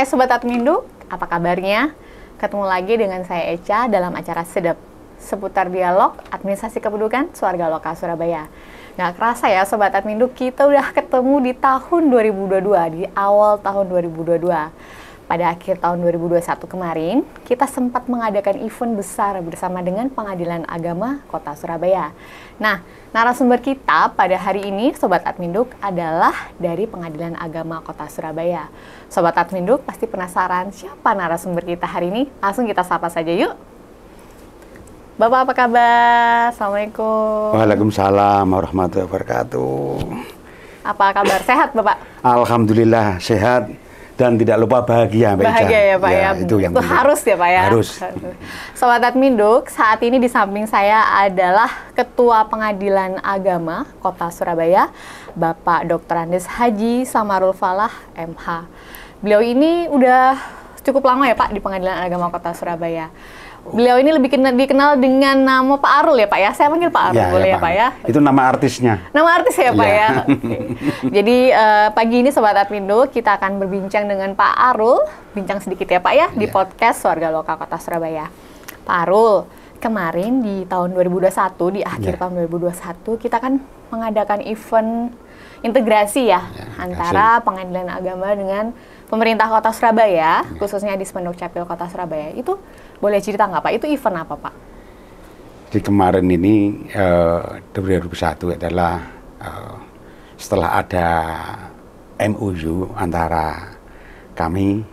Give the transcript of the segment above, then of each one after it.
Hai Sobat Admindu, apa kabarnya? Ketemu lagi dengan saya Echa dalam acara Sedep, seputar dialog administrasi kependudukan Warga Lokal Surabaya. Nggak kerasa ya Sobat Admindu, kita udah ketemu di tahun 2022, di awal tahun 2022. Pada akhir tahun 2021 kemarin, kita sempat mengadakan event besar bersama dengan Pengadilan Agama Kota Surabaya. Nah, narasumber kita pada hari ini, Sobat Adminduk, adalah dari Pengadilan Agama Kota Surabaya. Sobat Adminduk pasti penasaran siapa narasumber kita hari ini? Langsung kita sapa saja yuk. Bapak apa kabar? Assalamualaikum. Waalaikumsalam warahmatullahi wabarakatuh. Apa kabar? Sehat Bapak? Alhamdulillah sehat. Dan tidak lupa bahagia, Mbak Echa. Bahagia ya Pak ya. Itu yang penting. Harus ya Pak ya. Harus. Sobat Adminduk, saat ini di samping saya adalah Ketua Pengadilan Agama Kota Surabaya, Bapak Dr. Andes Haji Samarul Falah, MH. Beliau ini udah cukup lama ya Pak di Pengadilan Agama Kota Surabaya. Beliau ini lebih dikenal dengan nama Pak Arul ya Pak ya. Saya panggil Pak Arul boleh ya Pak ya. Itu nama artisnya. Nama artis ya Pak ya. Oke. Jadi pagi ini Sobat Admindo kita akan berbincang dengan Pak Arul, bincang sedikit ya Pak ya di podcast Warga Lokal Kota Surabaya. Pak Arul, kemarin di tahun 2021 di akhir tahun 2021 kita kan mengadakan event integrasi ya antara Pengadilan Agama dengan pemerintah Kota Surabaya, khususnya di Spenduk Capil Kota Surabaya. Itu boleh cerita nggak Pak? Itu event apa Pak? Di kemarin ini 2021 adalah setelah ada MOU antara kami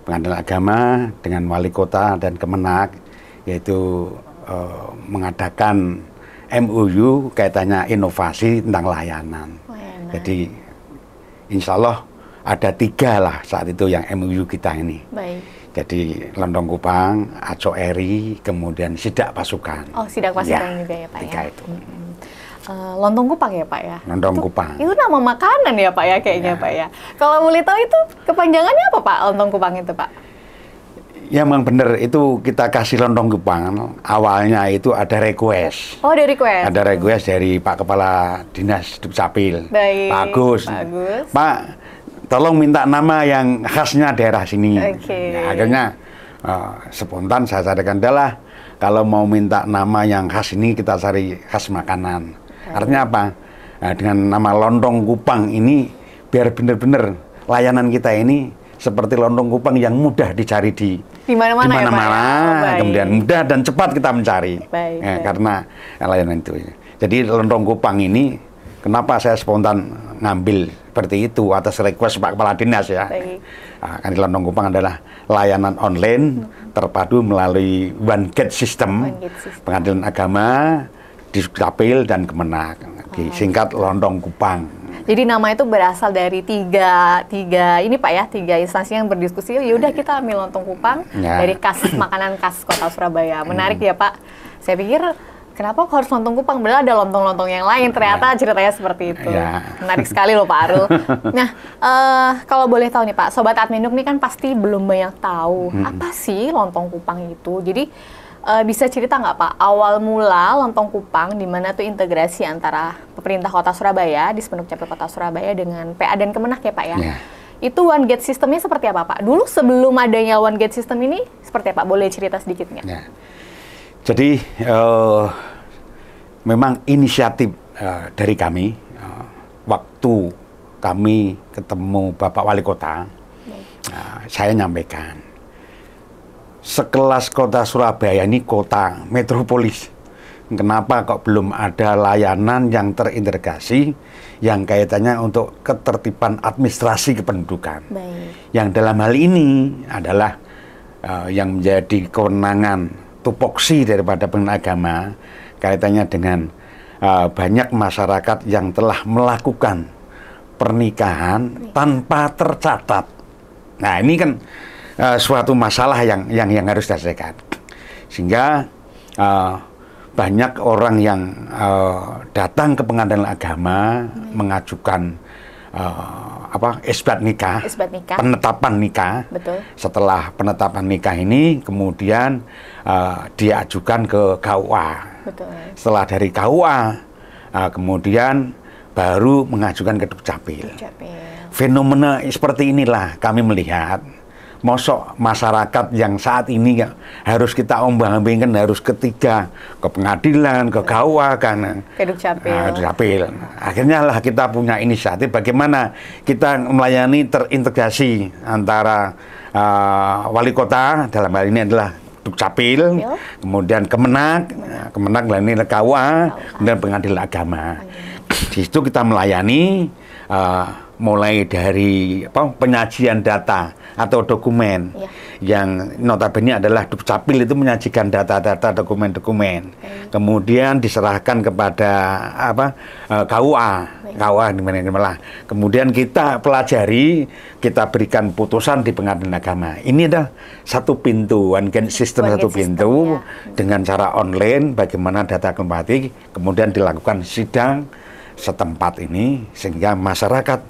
Pengadilan Agama dengan Wali Kota dan Kemenak, yaitu mengadakan MOU kaitannya inovasi tentang layanan. Jadi insya Allah ada 3 lah saat itu yang MOU kita ini. Baik. Jadi Lontong Kupang, Aco Eri, kemudian Sidak Pasukan. Oh, Sidak Pasukan juga ya Pak 3 ya. itu. Lontong Kupang ya Pak ya. Lontong Kupang. Itu nama makanan ya Pak ya kayaknya Pak ya. Kalau boleh tahu itu kepanjangannya apa Pak Lontong Kupang itu Pak? Ya memang benar, itu kita kasih Lontong Kupang. Awalnya itu ada request. Oh, ada request. Ada request dari Pak Kepala Dinas Dukcapil. Baik. Pak Agus. Pak Agus. Pak, tolong minta nama yang khasnya daerah sini. Oke. Nah, akhirnya spontan saya carikan adalah kalau mau minta nama yang khas ini kita cari khas makanan. Artinya apa? Nah, dengan nama Lontong Kupang ini biar benar-benar layanan kita ini seperti lontong kupang yang mudah dicari di mana-mana ya, Pak ya? Oh, kemudian mudah dan cepat kita mencari. Baik. Karena layanan itu. Jadi lontong kupang ini kenapa saya spontan ngambil seperti itu atas request Pak Kepala Dinas ya. Nah, kan lontong kupang adalah layanan online terpadu melalui One Gate System, Pengadilan Agama, Dukcapil dan Kemenak. Disingkat Lontong Kupang. Jadi nama itu berasal dari tiga ini Pak ya, 3 instansi yang berdiskusi. Yaudah kita ambil Lontong Kupang dari makanan khas Kota Surabaya. Menarik ya Pak. Saya pikir kenapa harus Lontong Kupang? Padahal ada lontong-lontong yang lain. Ternyata ceritanya seperti itu. Menarik sekali loh Pak Arul. Nah, kalau boleh tahu nih Pak, Sobat Adminduk ini kan pasti belum banyak tahu apa sih Lontong Kupang itu. Jadi bisa cerita nggak Pak, awal mula Lontong Kupang di mana tuh integrasi antara pemerintah Kota Surabaya di Spenduk Capil Kota Surabaya dengan PA dan Kemenak ya Pak ya? Itu One Gate Systemnya seperti apa Pak? Dulu sebelum adanya One Gate System ini seperti apa? Boleh cerita sedikit nggak? Jadi memang inisiatif dari kami waktu kami ketemu Bapak Wali Kota, saya nyampaikan sekelas Kota Surabaya ini kota metropolis. Kenapa kok belum ada layanan yang terintegrasi yang kaitannya untuk ketertiban administrasi kependudukan? Yang dalam hal ini adalah yang menjadi kewenangan tupoksi daripada Pengadilan Agama kaitannya dengan banyak masyarakat yang telah melakukan pernikahan tanpa tercatat. Nah, ini kan suatu masalah yang harus diselesaikan, sehingga banyak orang yang datang ke Pengadilan Agama mengajukan isbat nikah, penetapan nikah. Betul. Setelah penetapan nikah ini kemudian diajukan ke KUA. Betul. Setelah dari KUA kemudian baru mengajukan ke Dukcapil. Fenomena seperti inilah kami melihat mosok masyarakat yang saat ini harus kita ombang-ambingkan, harus ketiga ke pengadilan, ke KUA kan, ke Dukcapil. Akhirnya lah kita punya inisiatif bagaimana kita melayani terintegrasi antara wali kota, dalam hal ini adalah Dukcapil, kemudian Kemenak melayani KUA, kemudian pengadilan agama. Di situ kita melayani mulai dari penyajian data atau dokumen yang notabene adalah Dukcapil itu menyajikan data-data dokumen-dokumen, kemudian diserahkan kepada KUA dimana. Kemudian kita pelajari, kita berikan putusan di pengadilan agama. Ini adalah satu pintu, sistem satu pintu dengan cara online, bagaimana data kembali, kemudian dilakukan sidang setempat ini sehingga masyarakat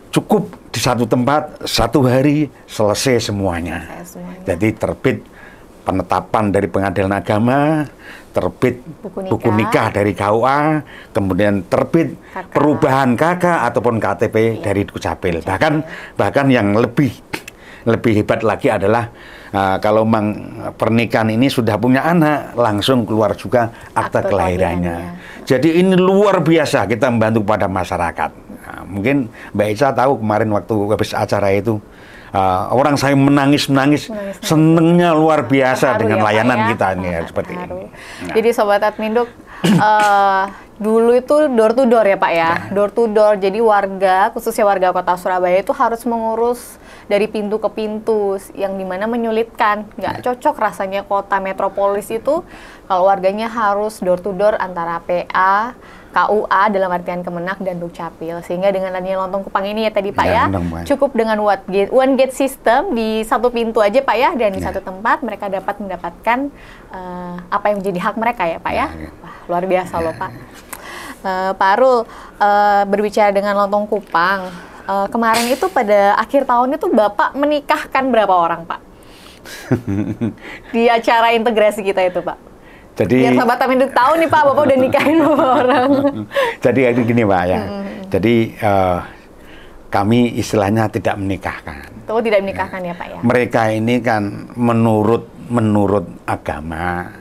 cukup di satu tempat, satu hari selesai semuanya. Jadi terbit penetapan dari pengadilan agama, terbit buku nikah dari KUA, kemudian terbit perubahan KK ataupun KTP dari Dukcapil. Bahkan yang lebih hebat lagi adalah kalau pernikahan ini sudah punya anak, langsung keluar juga akta kelahirannya. Jadi ini luar biasa kita membantu pada masyarakat. Mungkin Mbak Ica tahu kemarin waktu habis acara itu orang saya menangis, senengnya luar biasa dengan layanan kita ini seperti ini. Jadi Sobat Adminduk, dulu itu door to door ya Pak ya, door to door. Jadi warga, khususnya warga Kota Surabaya itu harus mengurus dari pintu ke pintu, yang dimana menyulitkan. Nggak cocok rasanya kota metropolis itu kalau warganya harus door to door antara PA, KUA dalam artian Kemenak dan Dukcapil. Sehingga dengan adanya Lontong Kupang ini ya tadi Pak ya, cukup dengan one gate system di satu pintu aja Pak ya, dan di satu tempat mereka dapat mendapatkan apa yang menjadi hak mereka ya Pak ya. Wah, luar biasa loh Pak. Pak Arul, berbicara dengan Lontong Kupang, kemarin itu pada akhir tahun itu Bapak menikahkan berapa orang Pak? Di acara integrasi kita itu Pak. Jadi, biar Sobat Adminduk tahu nih Pak, Bapak udah nikahin berapa orang? Jadi gini Pak ya, jadi kami istilahnya tidak menikahkan. Oh, tidak menikahkan ya Pak ya? Mereka ini kan menurut agama,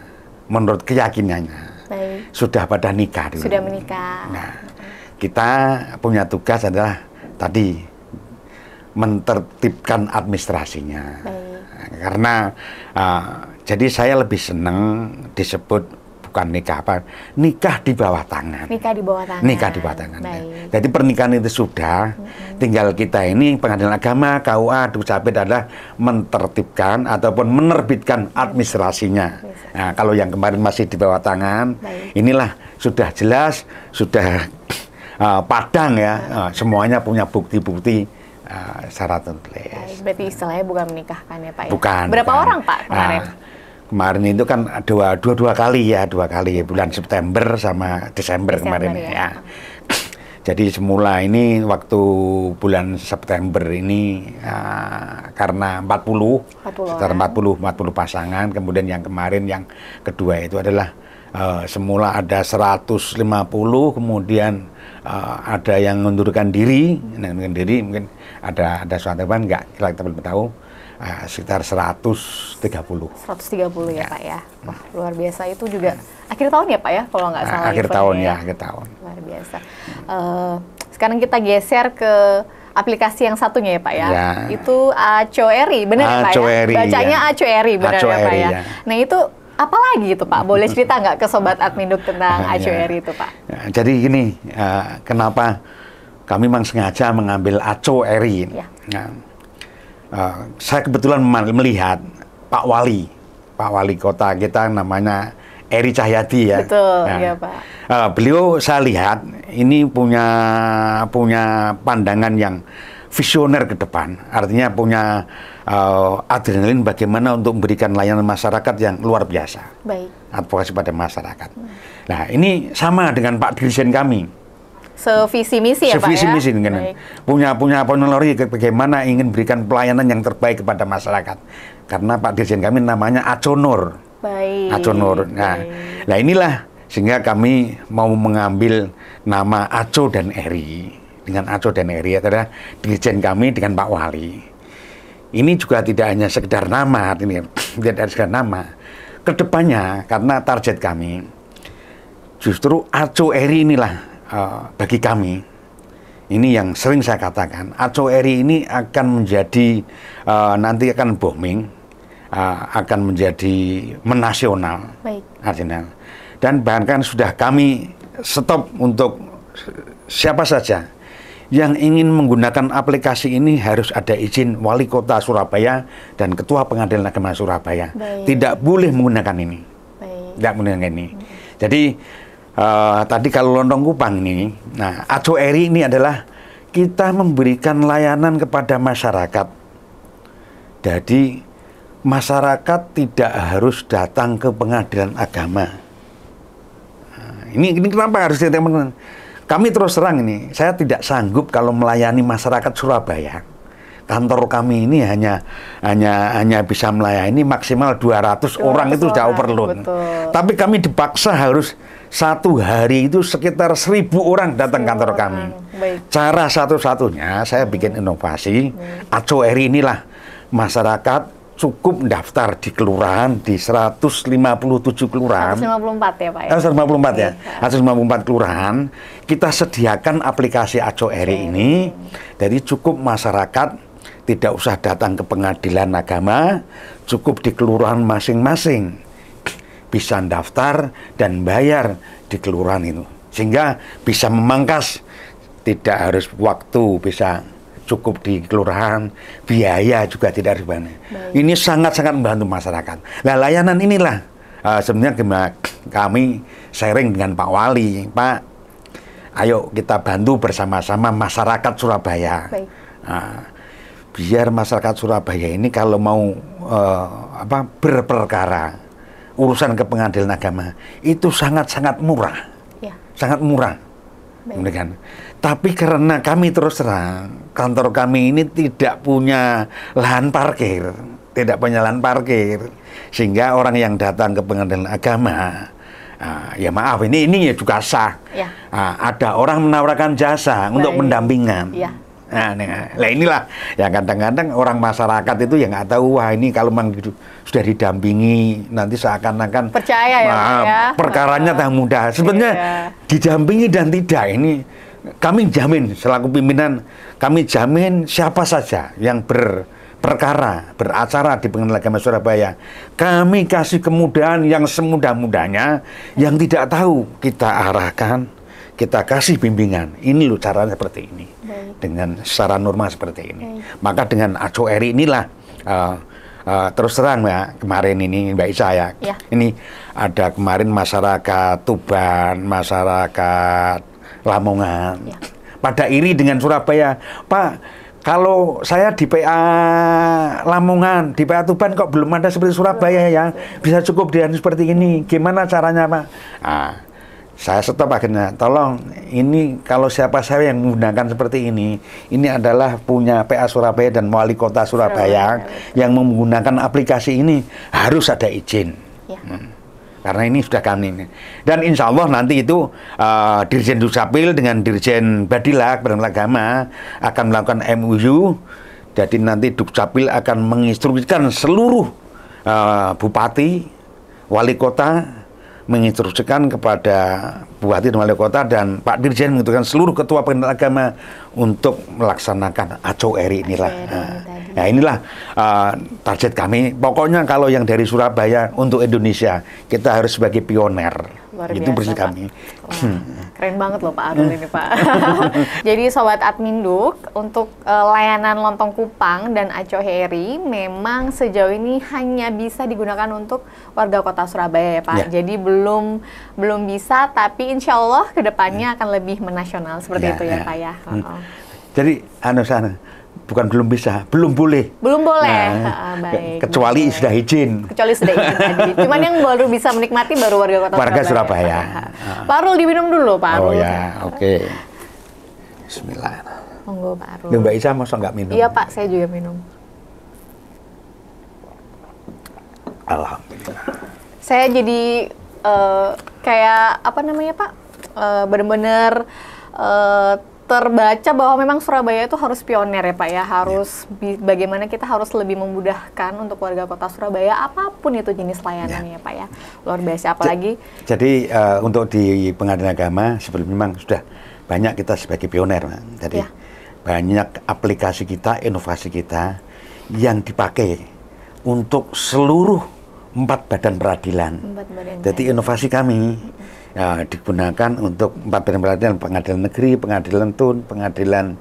menurut keyakinannya, sudah pada nikah dulu. Sudah menikah. Nah, kita punya tugas adalah tadi mentertibkan administrasinya. Karena jadi saya lebih senang disebut bukan nikah nikah di bawah tangan. Nikah di bawah tangan. Nikah di bawah tangan. Jadi pernikahan itu sudah, tinggal kita ini pengadilan agama, KUA, Dukcapil adalah mentertibkan ataupun menerbitkan administrasinya. Nah, kalau yang kemarin masih di bawah tangan, inilah sudah jelas, sudah padang ya, semuanya punya bukti-bukti syarat tulis. Berarti istilahnya bukan menikahkan ya Pak ya? Bukan. Berapa orang Pak kemarin? Kemarin itu kan dua kali bulan September sama Desember kemarin ya. Jadi semula ini waktu bulan September ini karena 40 pasangan, kemudian yang kemarin yang kedua itu adalah semula ada 150, kemudian ada yang mengundurkan diri, mungkin ada suatu teman nggak kita belum tahu, sekitar 130 ya Pak ya. Wah, luar biasa. Itu juga akhir tahun ya Pak ya, kalau nggak salah. Akhir tahun ya, akhir tahun. Luar biasa. Sekarang kita geser ke aplikasi yang satunya ya Pak ya. Itu Acoeri, benar ya Pak ya? Bacanya Acoeri, benar ya Pak ya? Nah itu apa lagi itu Pak? Boleh cerita nggak ke Sobat Adminduk tentang Acoeri itu Pak? Jadi gini, kenapa kami memang sengaja mengambil Acoeri ini? Saya kebetulan melihat Pak Wali Kota kita namanya Eri Cahyadi ya. Betul, ya Pak. Beliau saya lihat ini punya pandangan yang visioner ke depan. Artinya punya adrenalin bagaimana untuk memberikan layanan masyarakat yang luar biasa. Baik. Advokasi pada masyarakat. Nah, ini sama dengan Pak Dirjen kami. Sevisi misi ya Pak ya? Sevisi misi dengan punya ponelori bagaimana ingin berikan pelayanan yang terbaik kepada masyarakat. Karena Pak Dirjen kami namanya Aconur. Baik. Aconur. Nah inilah sehingga kami mau mengambil nama Aco dan Eri. Dengan Aco dan Eri adalah Dirjen kami dengan Pak Wali. ini juga tidak hanya sekedar nama, ini tidak sekedar nama. Kedepannya, karena target kami, justru Aco Eri inilah bagi kami, ini yang sering saya katakan, Aco Eri ini akan menjadi, nanti akan booming, akan menjadi menasional, artinya. Dan bahkan sudah kami stop untuk siapa saja yang ingin menggunakan aplikasi ini harus ada izin Wali Kota Surabaya dan Ketua Pengadilan Agama Surabaya. Tidak boleh menggunakan ini. Tidak menggunakan ini. Jadi tadi kalau Lontong Kupang ini, nah Aco Eri ini adalah kita memberikan layanan kepada masyarakat. Jadi masyarakat tidak harus datang ke pengadilan agama. Nah, ini kenapa harus ditempatkan? Kami terus terang ini, saya tidak sanggup kalau melayani masyarakat Surabaya. Kantor kami ini hanya bisa melayani maksimal 200 orang itu sudah overload. Tapi kami dipaksa harus satu hari itu sekitar 1.000 orang datang kantor kami. Cara satu-satunya saya bikin inovasi, Aco Eri inilah masyarakat cukup daftar di kelurahan di 157 kelurahan. 154 ya Pak ya? 154 ya. 154 kelurahan. Kita sediakan aplikasi Aco Eri ini. Jadi cukup masyarakat tidak usah datang ke pengadilan agama, cukup di kelurahan masing-masing. Bisa daftar dan bayar di kelurahan itu. Sehingga bisa memangkas, tidak harus waktu, bisa cukup di kelurahan, biaya juga tidak harus banyak. Ini sangat-sangat membantu masyarakat. Nah, layanan inilah sebenarnya kami sharing dengan Pak Wali, Pak, ayo kita bantu bersama-sama masyarakat Surabaya. Biar masyarakat Surabaya ini kalau mau berperkara urusan ke pengadilan agama itu sangat-sangat murah, sangat murah. Tapi karena kami terus terang, kantor kami ini tidak punya lahan parkir, sehingga orang yang datang ke pengadilan agama, ya maaf, ini ya juga sah. Ada orang menawarkan jasa untuk pendampingan. Nah inilah yang kadang-kadang orang masyarakat itu yang nggak tahu, wah ini kalau memang sudah didampingi nanti seakan-akan percaya ya, perkaranya tak mudah. Sebenarnya didampingi dan tidak, ini kami jamin selaku pimpinan, kami jamin siapa saja yang beracara di Pengadilan Agama Surabaya, kami kasih kemudahan yang semudah-mudahnya. Yang tidak tahu kita arahkan, kita kasih bimbingan. Ini loh caranya seperti ini. Dengan secara normal seperti ini. Maka dengan Aco Eri inilah terus terang ya, kemarin ini Mbak Isa ya. Ini ada kemarin masyarakat Tuban, masyarakat Lamongan, pada iri dengan Surabaya. Pak, kalau saya di PA Lamongan, di PA Tuban kok belum ada seperti Surabaya ya, bisa cukup dengan seperti ini, gimana caranya Pak? Saya stop akhirnya, tolong ini kalau siapa saya yang menggunakan seperti ini adalah punya PA Surabaya dan Wali Kota Surabaya yang menggunakan aplikasi ini harus ada izin. Karena ini sudah kami ini. Dan insya Allah nanti itu Dirjen Dukcapil dengan Dirjen Badilak Pengadilan Agama akan melakukan MOU. Jadi nanti Dukcapil akan menginstruksikan seluruh bupati, wali kota, menginstruksikan kepada Bupati dan Wali Kota dan Pak Dirjen menginstruksikan seluruh ketua pengadilan agama untuk melaksanakan Aco Eri inilah. Nah inilah target kami. Pokoknya kalau yang dari Surabaya untuk Indonesia, kita harus sebagai pioner. Itu prinsip kami. Keren banget loh Pak Arul ini Pak. Jadi Sobat Adminduk, untuk layanan Lontong Kupang dan Aco Eri memang sejauh ini hanya bisa digunakan untuk warga kota Surabaya ya Pak. Jadi belum bisa, tapi insya Allah kedepannya akan lebih menasional seperti itu ya Pak ya. Jadi bukan belum bisa, belum boleh. Belum boleh. Baik. Kecuali sudah izin. Kecuali sudah izin tadi. Cuman yang baru bisa menikmati baru warga kota Surabaya. Pak Arul diminum dulu Pak Arul. Oh ya, oke. Bismillah. Monggo Pak Arul. Mbak Isa masa nggak minum? Iya Pak, saya juga minum. Alhamdulillah. Saya jadi kayak apa namanya Pak? Benar-benar terbaca bahwa memang Surabaya itu harus pionir ya Pak ya, harus bagaimana kita harus lebih memudahkan untuk warga kota Surabaya apapun itu jenis layanannya Pak ya, luar biasa. Apalagi jadi untuk di pengadilan agama sebelum memang sudah banyak kita sebagai pionir, jadi banyak aplikasi kita, inovasi kita yang dipakai untuk seluruh 4 badan peradilan. Jadi inovasi kami digunakan untuk 4 badan peradilan, pengadilan negeri, pengadilan tun, pengadilan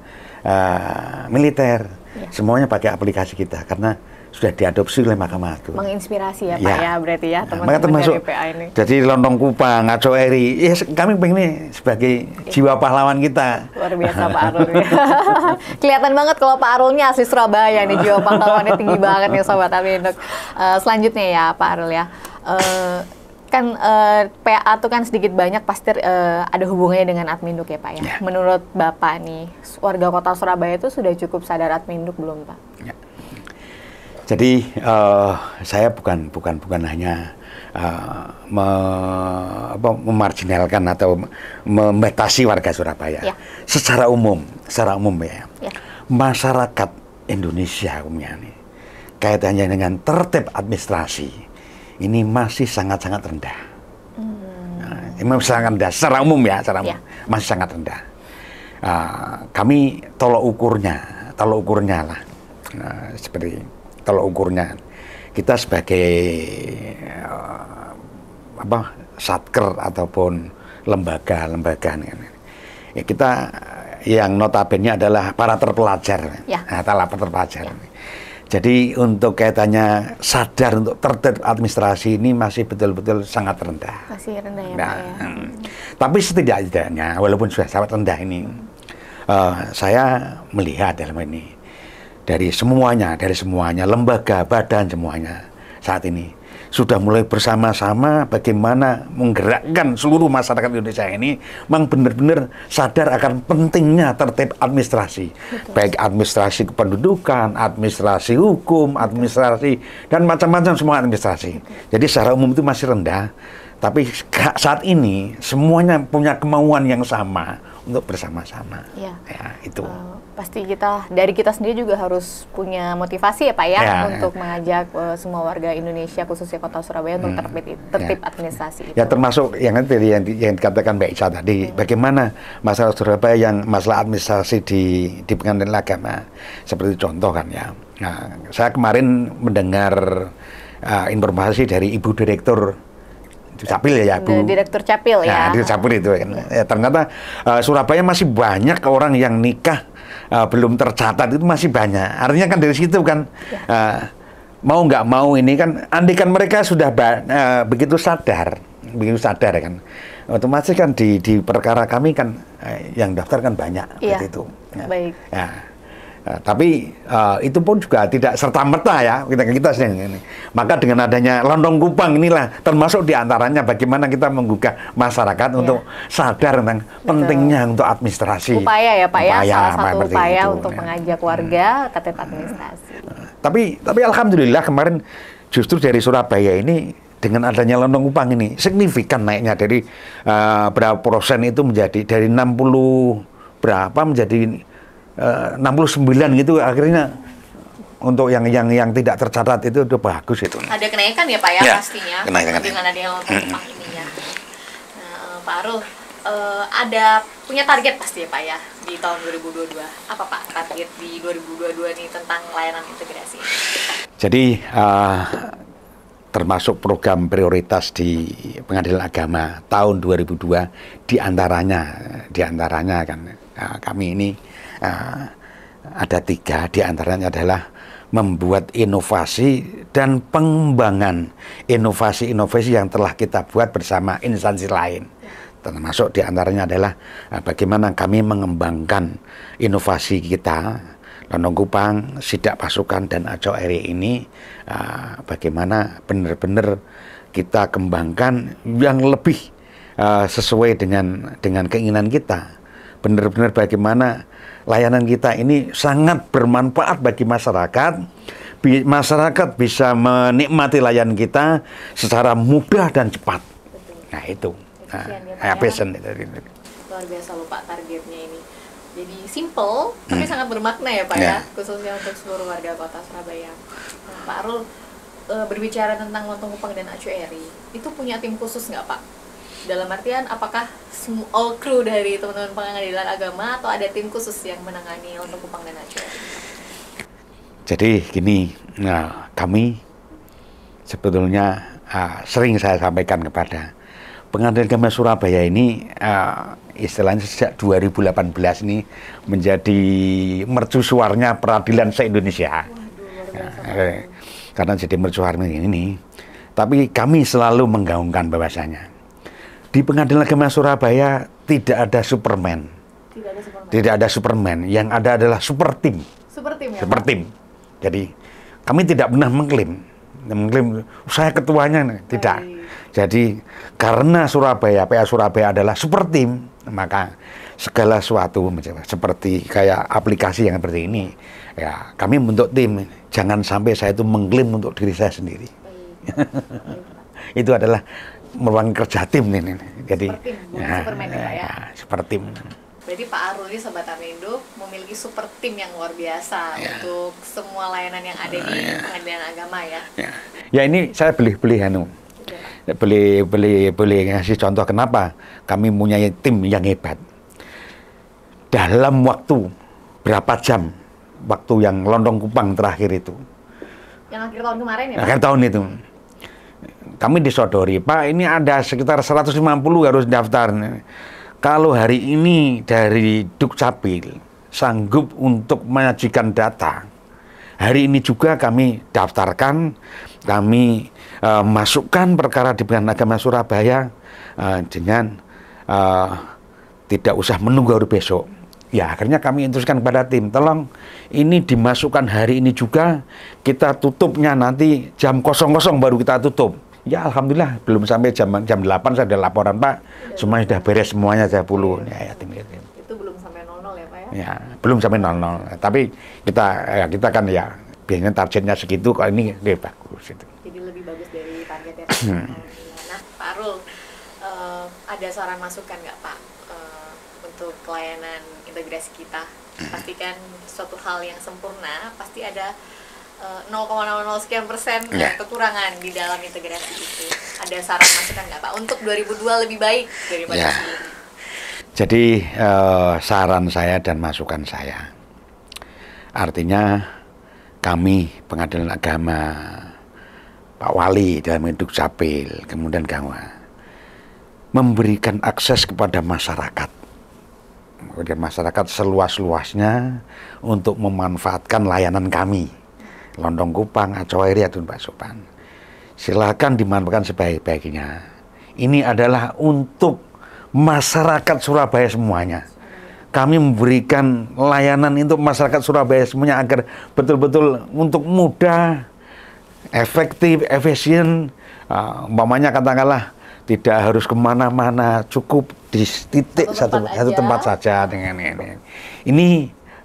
militer, semuanya pakai aplikasi kita karena sudah diadopsi oleh Mahkamah Agung. Menginspirasi ya Pak ya, berarti ya teman-teman termasuk dari PA ini. Jadi Lontong Kupang, Aco Eri, ya kami pengen ini sebagai jiwa pahlawan kita. Luar biasa Pak Arul. Kelihatan banget kalau Pak Arulnya asli Surabaya nih, jiwa pahlawannya tinggi banget nih Sobat Adminduk. Selanjutnya ya Pak Arul ya. Kan PA tuh kan sedikit banyak pasti ada hubungannya dengan Adminduk ya Pak ya. Menurut Bapak nih, warga kota Surabaya itu sudah cukup sadar Adminduk belum Pak? Jadi saya bukan hanya memarginalkan atau membatasi warga Surabaya. Secara umum ya. Masyarakat Indonesia umumnya nih, kaitannya dengan tertib administrasi ini masih sangat-sangat rendah. Ini sangat rendah secara umum ya, masih sangat rendah. Kami tolok ukurnya lah, seperti tolok ukurnya kita sebagai satker ataupun lembaga ya, kita yang notabene adalah para terpelajar, terpelajar. Jadi untuk kaitannya sadar untuk tertib administrasi ini masih betul-betul sangat rendah. Masih rendah ya Pak ya. Tapi setidaknya walaupun sudah sangat rendah ini, saya melihat dalam ini dari semuanya lembaga, badan semuanya saat ini sudah mulai bersama-sama bagaimana menggerakkan seluruh masyarakat Indonesia ini memang benar-benar sadar akan pentingnya tertib administrasi. Baik administrasi kependudukan, administrasi hukum, administrasi dan macam-macam semua administrasi. Jadi secara umum itu masih rendah, tapi saat ini semuanya punya kemauan yang sama untuk bersama-sama. Ya, itu. Pasti dari kita sendiri juga harus punya motivasi ya Pak ya, untuk mengajak semua warga Indonesia khususnya kota Surabaya untuk tertib administrasi. Ya termasuk yang dikatakan Mbak Ica tadi, bagaimana masalah Surabaya yang masalah administrasi di pengadilan agama seperti contoh kan ya. Nah, saya kemarin mendengar informasi dari Ibu Direktur Capil ya, Bu. Direktur Capil ya. Nah, Direktur Capil itu kan. Ya, ternyata Surabaya masih banyak orang yang nikah belum tercatat, itu masih banyak. Artinya kan dari situ kan mau nggak mau ini kan, andikan mereka sudah begitu sadar kan, otomatis kan di perkara kami kan yang daftar kan banyak seperti itu. Baik. Tapi itu pun juga tidak serta-merta ya kita sedang ini. Maka dengan adanya Lontong Kupang inilah termasuk diantaranya bagaimana kita menggugah masyarakat untuk sadar tentang pentingnya untuk administrasi. Upaya ya Pak ya, salah satu upaya untuk mengajak warga tertib administrasi. Tapi alhamdulillah kemarin justru dari Surabaya ini dengan adanya Lontong Kupang ini signifikan naiknya dari berapa persen itu menjadi dari 60 berapa menjadi 69 gitu, akhirnya untuk yang tidak tercatat itu udah bagus itu. Ada kenaikan ya Pak ya, pastinya kenaikan dengan adanya Lontong Kupang ini ya. Nah, Pak Arul ada punya target pasti ya Pak ya di tahun 2022. Apa Pak target di 2022 ini tentang layanan integrasi? Jadi termasuk program prioritas di pengadilan agama tahun 2002 diantaranya kan kami ini ada 3, diantaranya adalah membuat inovasi dan pengembangan inovasi-inovasi yang telah kita buat bersama instansi lain. Termasuk diantaranya adalah bagaimana kami mengembangkan inovasi kita, Lontong Kupang, Sidak Pasukan, dan Aco Eri ini, bagaimana benar-benar kita kembangkan yang lebih sesuai dengan keinginan kita. Benar-benar bagaimana layanan kita ini sangat bermanfaat bagi masyarakat. Masyarakat bisa menikmati layanan kita secara mudah dan cepat. Nah itu. Luar biasa lupa targetnya ini. Jadi simple, tapi sangat bermakna ya Pak ya, khususnya untuk seluruh warga Kota Surabaya. Nah, Pak Arul, berbicara tentang Lontong Kupang dan Acueri, itu punya tim khusus nggak Pak? Dalam artian, apakah all crew dari teman-teman pengadilan agama atau ada tim khusus yang menangani Lontong Kupang dan Acueri? Jadi gini, kami sebetulnya sering saya sampaikan kepada Pengadilan Agama Surabaya ini, istilahnya sejak 2018 ini menjadi mercusuarnya peradilan se-Indonesia. Karena jadi mercusuarnya ini, tapi kami selalu menggaungkan bahwasanya di Pengadilan Agama Surabaya tidak ada Superman. Tidak ada Superman. Yang ada adalah super team. Super team ya, super team. Jadi kami tidak pernah mengklaim saya ketuanya, tidak. Jadi karena PA Surabaya adalah super team, maka segala sesuatu seperti kayak aplikasi yang seperti ini, ya kami membentuk tim. Jangan sampai saya itu mengklaim untuk diri saya sendiri. Itu adalah merupakan kerja tim ini. Jadi super tim. Berarti Pak Arul ini Sobat Amindo memiliki super tim yang luar biasa untuk semua layanan yang ada di Pengadilan Agama ya. Ya ini saya beli ngasih contoh kenapa kami punya tim yang hebat. Dalam waktu berapa jam waktu yang Lontong Kupang terakhir itu. Yang akhir tahun kemarin ya Pak? Akhir tahun itu. Kami disodori, Pak ini ada sekitar 150 harus daftar. Kalau hari ini dari Dukcapil sanggup untuk menyajikan data, hari ini juga kami daftarkan, kami masukkan perkara di Pengadilan Agama Surabaya dengan tidak usah menunggu hari besok. Ya akhirnya kami instruksikan kepada tim, tolong ini dimasukkan hari ini juga, kita tutupnya nanti jam 00 baru kita tutup. Ya alhamdulillah belum sampai jam 8 saya ada laporan Pak, semuanya sudah beres semuanya saya puluh. Ya, tim. Itu belum sampai 00 ya Pak ya? Ya belum sampai 00. Tapi kita kan ya biasanya targetnya segitu, kalau ini lebih bagus itu. Jadi lebih bagus dari target ya. Nah Pak Arul, ada saran masukan nggak Pak untuk pelayanan integrasi kita? Pastikan suatu hal yang sempurna pasti ada 0,00 sekian persen kekurangan di dalam integrasi itu. Ada saran masukan nggak Pak untuk 2002 lebih baik daripada sebelumnya? Jadi saran saya dan masukan saya, artinya kami Pengadilan Agama, Pak Wali dalam Dukcapil, kemudian Gangwa, memberikan akses kepada masyarakat. Kemudian masyarakat seluas-luasnya untuk memanfaatkan layanan kami. Lontong Kupang, Acueri, atau Pak Sopan. Silakan dimanfaatkan sebaik-baiknya. Ini adalah untuk masyarakat Surabaya semuanya. Kami memberikan layanan untuk masyarakat Surabaya semuanya agar betul-betul untuk mudah, efektif, efisien. Umpamanya katakanlah tidak harus kemana-mana, cukup di titik satu tempat saja dengan ini. Ini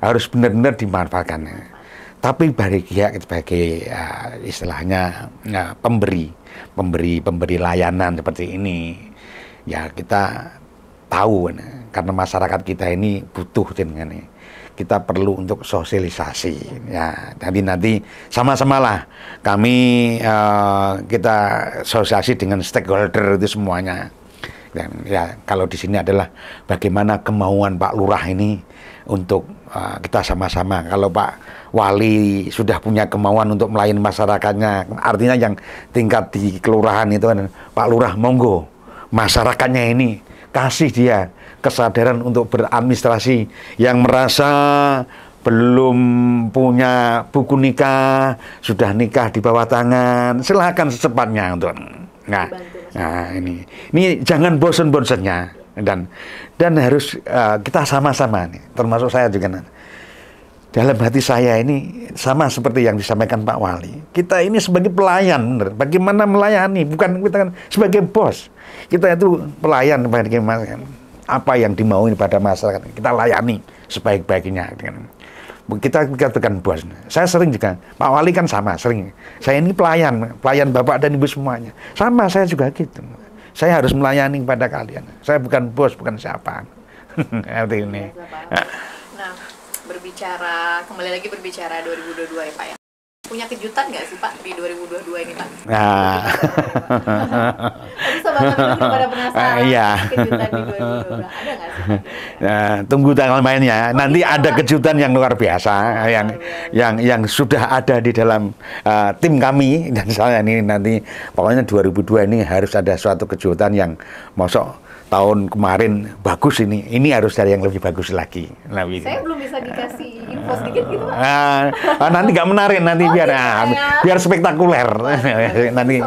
harus benar-benar dimanfaatkan. Tapi sebagai istilahnya pemberi layanan seperti ini, ya kita tahu karena masyarakat kita ini butuh dengan ini. Kita perlu untuk sosialisasi. Ya, nanti sama-sama lah kami kita sosialisasi dengan stakeholder itu semuanya. Dan ya kalau di sini adalah bagaimana kemauan Pak Lurah ini untuk kita sama-sama. Kalau Pak Wali sudah punya kemauan untuk melayani masyarakatnya, artinya yang tingkat di kelurahan itu kan Pak Lurah monggo masyarakatnya ini kasih dia kesadaran untuk beradministrasi, yang merasa belum punya buku nikah, sudah nikah di bawah tangan, silakan secepatnya untuk ini jangan bosan-bosannya dan harus kita sama-sama nih, termasuk saya juga. Dalam hati saya ini sama seperti yang disampaikan Pak Wali. Kita ini sebagai pelayan, bener. Bagaimana melayani? Bukan kita kan sebagai bos. Kita itu pelayan, bagaimana apa yang dimauin pada masyarakat kita layani sebaik-baiknya. Kita katakan bos. Saya sering juga, Pak Wali kan sama, sering. Saya ini pelayan Bapak dan Ibu semuanya. Sama saya juga gitu. Saya harus melayani kepada kalian. Saya bukan bos, bukan siapa. Seperti ini. kembali lagi berbicara 2022 ya Pak ya. Punya kejutan nggak sih Pak di 2022 ini Pak? Nah, Tapi sobat Aminduk udah pada penasaran iya. kejutan di 2022 ada nggak sih Pak? Nah, tunggu tanggal mainnya. Nanti ada kejutan yang luar biasa, yang sudah ada di dalam tim kami dan saya ini nanti pokoknya 2002 ini harus ada suatu kejutan yang mosok tahun kemarin bagus ini harus dari yang lebih bagus lagi. Saya belum bisa dikasih info sedikit gitu Pak. Nanti nggak menarik nanti biar spektakuler. Nanti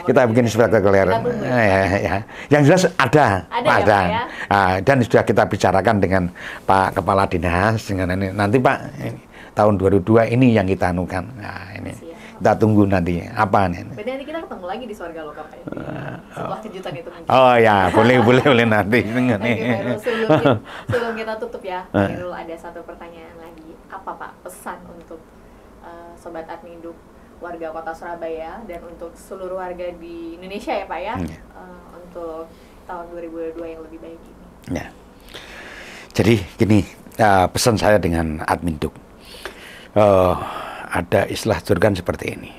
kita bikin spektakuler. Ya. Yang jelas ada. Ya, dan sudah kita bicarakan dengan Pak Kepala Dinas dengan ini. Nanti Pak tahun 2002 ini yang kita anukan. Nah, ini. Siap. Kita tunggu nanti apa nih. Berarti nanti kita ketemu lagi di Swarga Loka Pak. Setelah kejutan itu mungkin. Oh ya, boleh nanti. Sebelum kita tutup ya, Khairul ada satu pertanyaan lagi. Apa Pak pesan untuk Sobat Adminduk warga Kota Surabaya dan untuk seluruh warga di Indonesia ya Pak ya, untuk tahun 2022 yang lebih baik ini? Ya. Jadi gini, pesan saya dengan Adminduk. Ada istilah juragan seperti ini.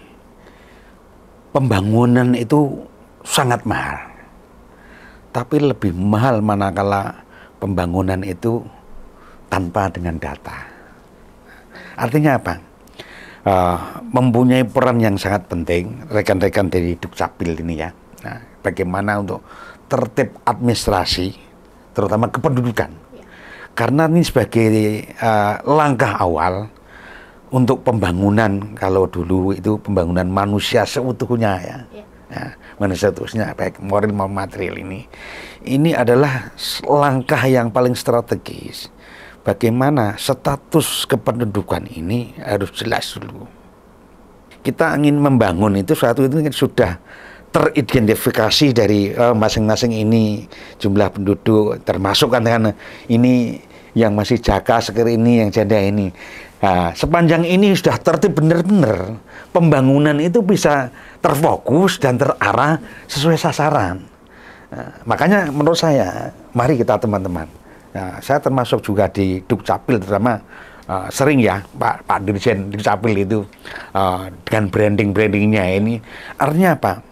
Pembangunan itu sangat mahal. Tapi lebih mahal manakala pembangunan itu tanpa dengan data. Artinya apa? Mempunyai peran yang sangat penting rekan-rekan dari Dukcapil ini ya. Nah, bagaimana untuk tertib administrasi terutama kependudukan. Karena ini sebagai langkah awal untuk pembangunan, kalau dulu itu pembangunan manusia seutuhnya ya, manusia seutuhnya baik moral maupun material ini adalah langkah yang paling strategis. Bagaimana status kependudukan ini harus jelas dulu. Kita ingin membangun itu suatu itu sudah teridentifikasi dari masing-masing ini jumlah penduduk termasuk kan dengan ini yang masih jaka seperti ini yang janda ini. Nah, sepanjang ini sudah tertib benar-benar, pembangunan itu bisa terfokus dan terarah sesuai sasaran. Nah, makanya menurut saya, mari kita teman-teman. Nah, saya termasuk juga di Dukcapil terutama sering ya Pak Dirjen Dukcapil itu dengan brandingnya ini. Artinya apa?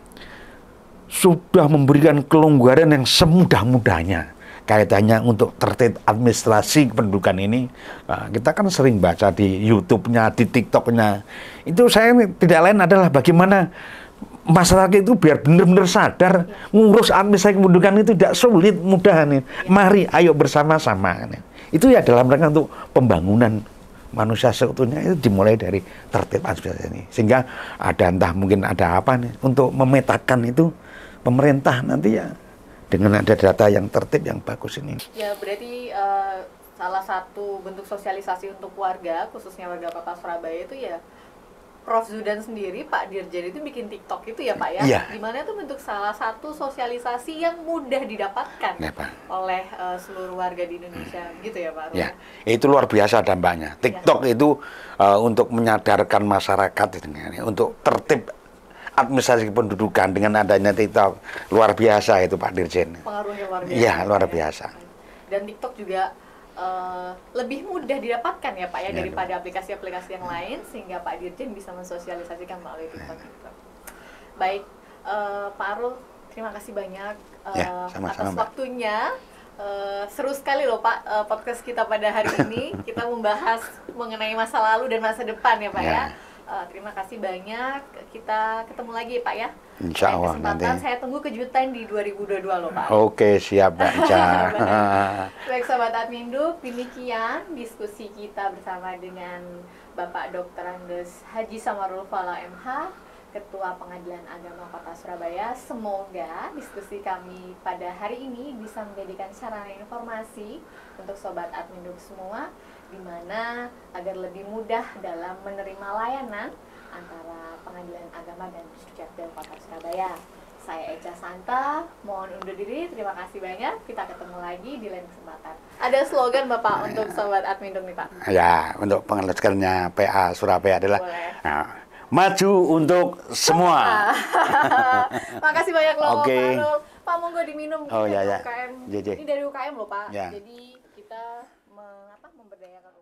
Sudah memberikan kelonggaran yang semudah-mudahnya. Kaitannya untuk tertib administrasi kependudukan ini, kita kan sering baca di YouTube-nya, di TikTok-nya. Itu saya tidak lain adalah bagaimana masyarakat itu biar benar-benar sadar ngurus administrasi kependudukan itu tidak sulit, mudah nih. Mari, ayo bersama-sama. Itu ya dalam rangka untuk pembangunan manusia seutuhnya itu dimulai dari tertib administrasi ini. Sehingga ada entah mungkin ada apa nih untuk memetakan itu pemerintah nanti ya. Dengan ada data yang tertib yang bagus ini. Ya berarti salah satu bentuk sosialisasi untuk warga, khususnya warga Kota Surabaya itu ya Prof. Zudan sendiri, Pak Dirjen itu bikin TikTok itu ya Pak ya? Iya. Dimana itu bentuk salah satu sosialisasi yang mudah didapatkan oleh seluruh warga di Indonesia, gitu ya Pak? Ya, itu luar biasa dampaknya. TikTok itu untuk menyadarkan masyarakat untuk tertib administrasi kependudukan dengan adanya TikTok luar biasa itu Pak Dirjen. Pengaruhnya luar biasa. Iya, luar biasa. Dan TikTok juga lebih mudah didapatkan ya Pak ya daripada aplikasi-aplikasi yang lain sehingga Pak Dirjen bisa mensosialisasikan melalui TikTok. Baik, Pak Arul, terima kasih banyak atas waktunya. Seru sekali loh Pak podcast kita pada hari ini. Kita membahas mengenai masa lalu dan masa depan ya Pak ya. Terima kasih banyak. Kita ketemu lagi Pak ya. Insya Allah nanti. Saya tunggu kejutan di 2022 loh Pak. Oke, siap Mbak Ica. Baik Sobat Adminduk, demikian diskusi kita bersama dengan Bapak Dr. Andes Haji Samarul Fala MH, Ketua Pengadilan Agama Kota Surabaya. Semoga diskusi kami pada hari ini bisa menjadikan sarana informasi untuk Sobat Adminduk semua, di mana agar lebih mudah dalam menerima layanan antara Pengadilan Agama dan Dukcapil Kota Surabaya. Saya Echa Santa, mohon undur diri. Terima kasih banyak. Kita ketemu lagi di lain kesempatan. Ada slogan Bapak untuk Sobat Adminduk nih Pak? Ya, untuk pengeluarannya PA Surabaya adalah maju untuk semua. Makasih banyak loh Pak Monggo diminum. Oh ya. UKM. Ini dari UKM loh Pak. Jadi kita memberdayakan